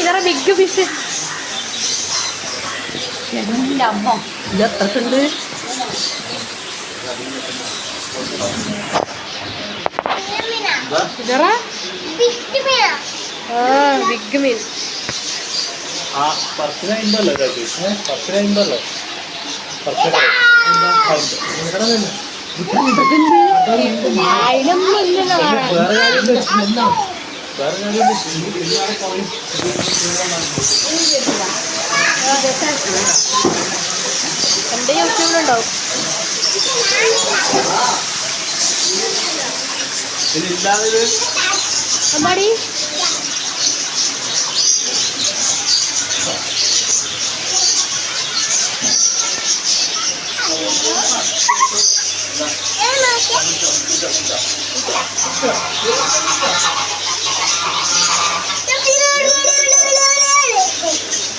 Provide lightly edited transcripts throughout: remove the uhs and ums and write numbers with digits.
ഇതറ big fish. എൻ്റെ അമ്മ ഇത് എത്രക്കുണ്ട്? ഇതറ ബിഗ് മീൻ. എന്റെ യൂട്യൂബിലുണ്ടാവും. അമ്മാടി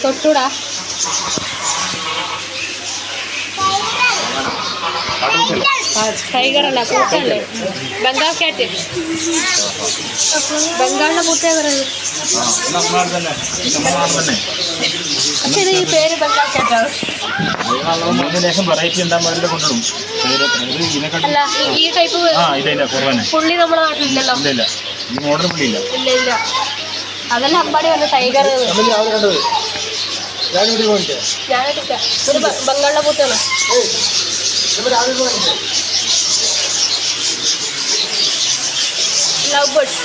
തൊട്ടൂടാ. ടൈഗറല്ല, പൂച്ചല്ലേ, ബംഗാൾ ക്യാറ്റ്. ബംഗാളിന്റെ പൂച്ച പറയുന്നത്. പക്ഷെ ഇത് ഈ പേര് ബംഗാൾ ക്യാറ്റാണ്. അല്ല, ഈ ടൈപ്പ് പുള്ളി നമ്മുടെ നാട്ടിലില്ലല്ലോ. ഇല്ല ഇല്ല, അതല്ല അമ്പാടി വന്ന ടൈഗർ. ഞാനെടുക്ക ഒരു ബംഗാളിന്റെ പൂച്ചാണ്. Love birds.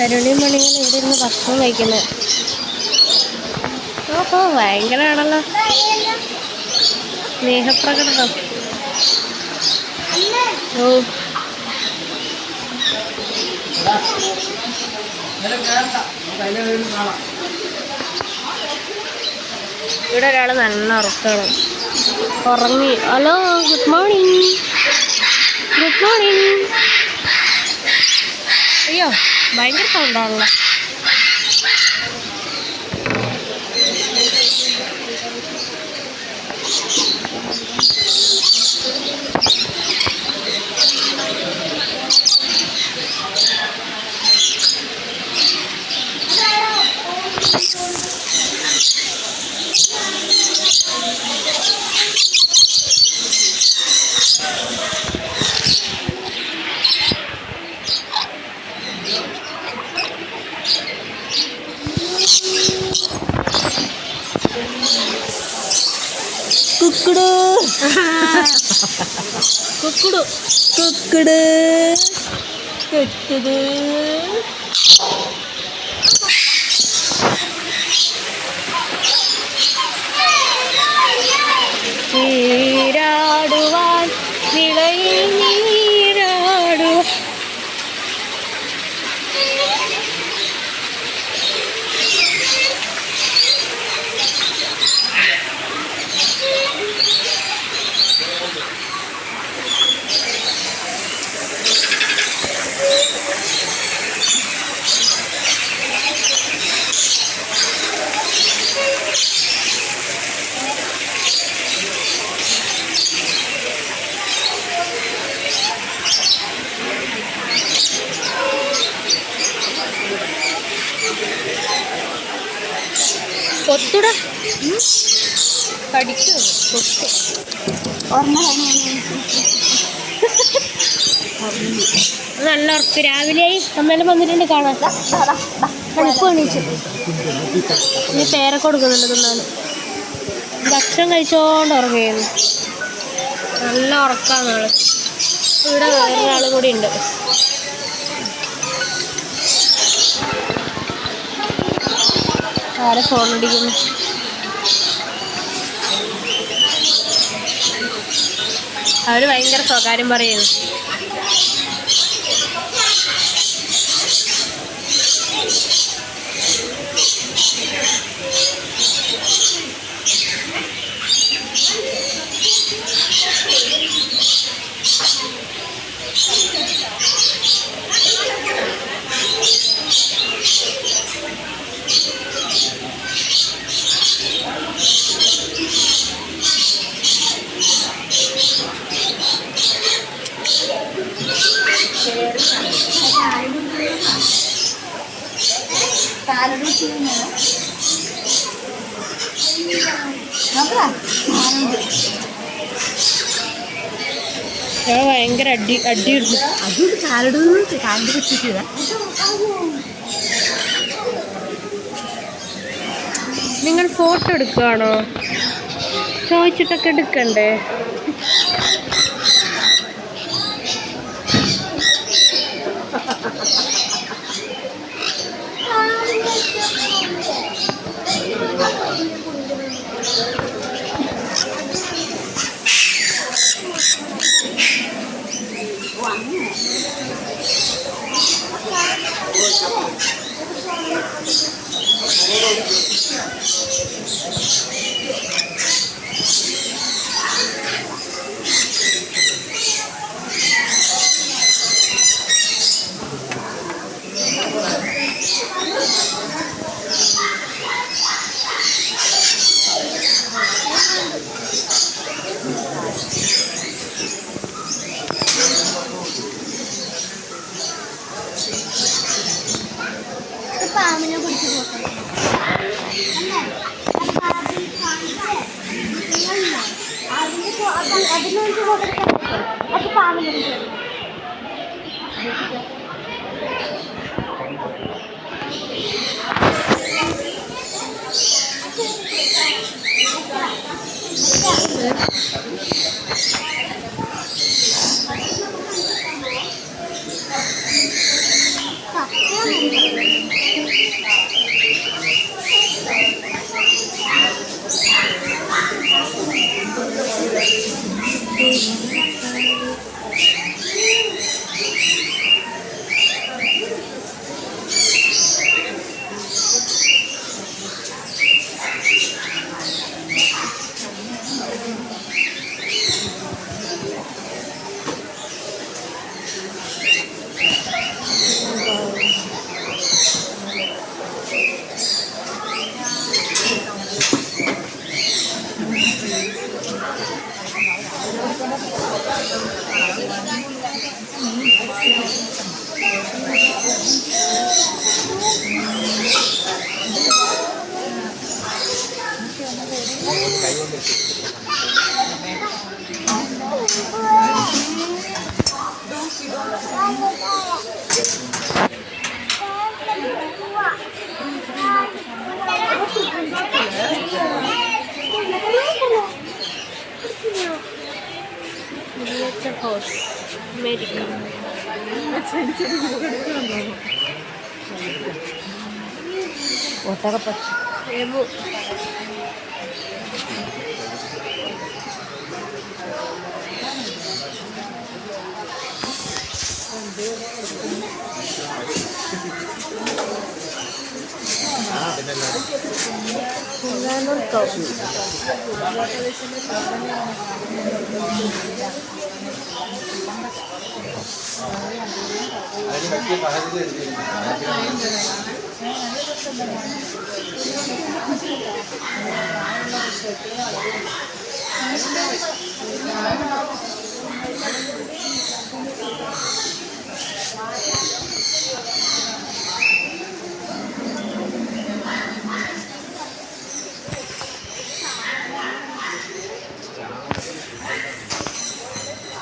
തരുണിയും മണികൾ ഇവിടെ ഇരുന്ന് ഭക്ഷണം കഴിക്കുന്നത്. ഓഹോ, ഭയങ്കരമാണല്ലോ സ്നേഹപ്രകടനം. ഓ, ഇവിടെ ഒരാൾ നല്ല ഉറക്കാണ്, ഉറങ്ങി. Hello, good morning. Good morning. അയ്യോ, ഭയങ്കര സൗണ്ടാണല്ലോ. കുക്കുടു കുക്കുടു കുക്കുടു കുക്കുടു. നീരാടുവാൻ നിളയിൽ നീരാടുവാൻ. കൊത്തുട കടിക്കും നല്ല ഉറപ്പ്. രാവിലെയായി അമ്മേലും വന്നിട്ടുണ്ട് കാണാൻ. തണുപ്പ് എണീച്ചു. ഇനി പേരൊക്കെ കൊടുക്കുന്നുണ്ട് തിന്നാൻ. ഭക്ഷണം കഴിച്ചോണ്ട് ഉറങ്ങുകയായിരുന്നു. നല്ല ഉറക്കാണ് ആള്. ഇവിടെ വേറൊരാൾ കൂടി ഉണ്ട്. ആരെ ഫോൺ അടിക്കുന്നു? അവര് ഭയങ്കര സ്വകാര്യം പറയുന്നു. ഭയങ്കര അടിയുണ്ട്. നിങ്ങൾ ഫോട്ടോ എടുക്കുകയാണോ? ചോദിച്ചിട്ടൊക്കെ എടുക്കണ്ടേ? America.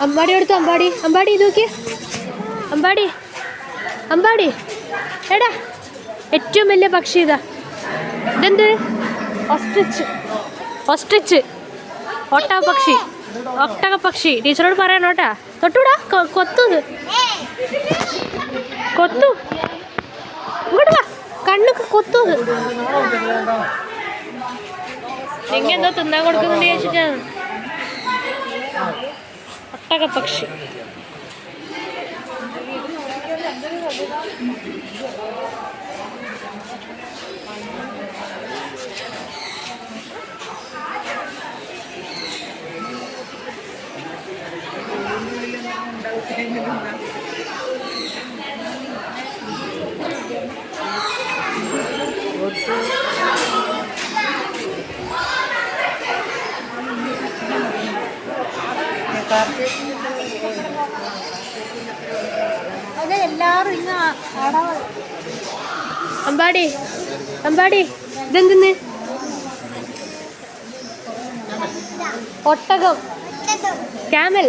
അമ്പാടി എടുത്തു. അമ്പാടി അമ്പാടി ഇത് നോക്കിയേ. അമ്പാടി അമ്പാടി എടാ ഏറ്റവും വലിയ പക്ഷി ഇതാ. ഇതെന്ത്? ഓസ്ട്രിച്ച്. ഓസ്ട്രിച്ച് ഒട്ടകപ്പക്ഷി. ഒട്ടകപ്പക്ഷി. ടീച്ചറോട് പറയണോ കേട്ടാ. തൊട്ടൂടാ. കൊത്തു കൊത്തു. ഇങ്ങോട്ട് വാ. കണ്ണൊക്കെ കൊത്തു. എങ്ങെന്തോ തിന്നാൻ കൊടുക്കുന്നുണ്ട് ചോദിച്ചിട്ടാണ്. ഒട്ടകപ്പക്ഷി. അമ്പാടി അമ്പാടി ഇതെന്തെന്ന്? ഒട്ടകം. ക്യാമൽ.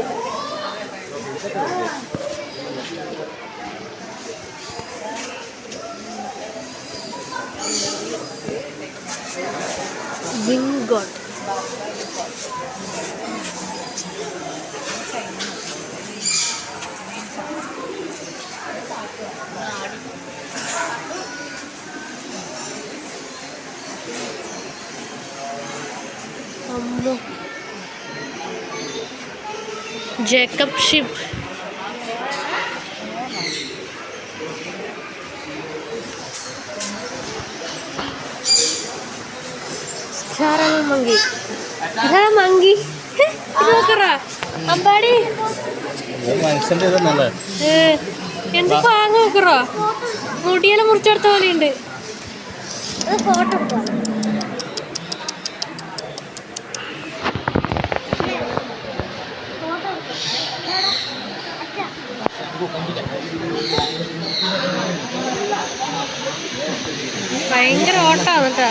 ജിങ്കോട്ട്. Jacob ship. മങ്കി. മങ്കി അമ്പാടി എന്ത് പാങ്ങ് നോക്കറോ. മുടിയെല്ലാം മുറിച്ചെടുത്ത പോലെയുണ്ട്. ഫോട്ടോ ഭയങ്കര ഓട്ടാണ് കേട്ടോ.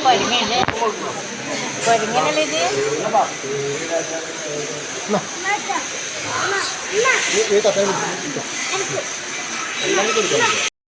കൊരിങ്ങനെ